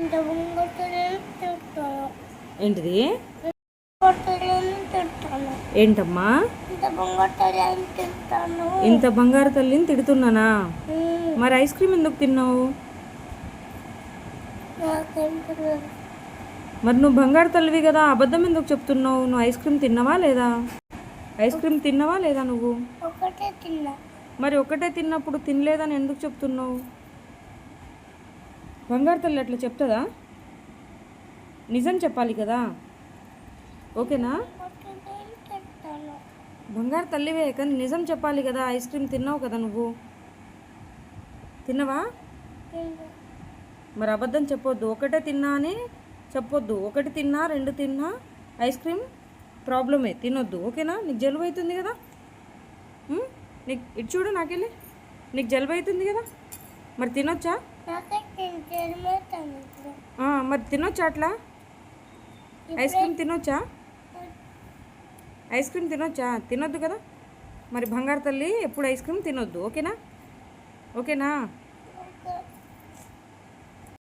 ఇంత బొంగొట్టలేని తింటాను. ఏంటిది? బొట్టలేని తింటాను. ఏంటమ్మా? ఇంత బొంగొట్టలేని తింటాను. ఇంత బంగారు తల్లిని తిడుతున్నానా? ఉమ్, మరి ఐస్ క్రీమ్ ఎందుకు తిన్నావు? నాకేం తెలియదు. మరి నువ్వు బంగారు తల్లివి కదా, అబద్ధం ఎందుకు చెప్తున్నావు? నువ్వు ఐస్ క్రీమ్ తిన్నావా లేదా? ఐస్ క్రీమ్ తిన్నావా లేదా నువ్వు? ఒకటే తిన్నా. మరి ఒకటే తిన్నప్పుడు తినలేదని ఎందుకు చెప్తున్నావు? బంగారు తల్లి అట్లా చెప్తుందా? నిజం చెప్పాలి కదా, ఓకేనా? బొట్టలేని తింటాను. బంగారు తల్లివే కానీ నిజం చెప్పాలి కదా. ఐస్ క్రీమ్ తిన్నావు కదా నువ్వు, తిన్నవా? తిన్నా. మరి అబద్ధం చెప్పొద్దు. ఒకటే తిన్నా అని చెప్పొద్దు. ఒకటి తిన్నా, రెండు తిన్నా ఐస్ క్రీమ్ ప్రాబ్లమే, తినొద్దు, ఓకేనా? నీకు జలుబు అవుతుంది కదా. నీకు ఇటు చూడు, నాకెళ్ళి. నీకు జలుబు అవుతుంది కదా, మరి తినొచ్చా? నాకే తెలియదు ఇప్పుడు. మరి తినొచ్చా అట్లా? ఐస్ క్రీమ్ తినొచ్చా? ఐస్ క్రీమ్ తినొచ్చా? తినొద్దు కదా. మరి బంగారు తల్లి ఎప్పుడు ఐస్ క్రీమ్ తినొద్దు, ఓకేనా? ఓకేనా? ఒక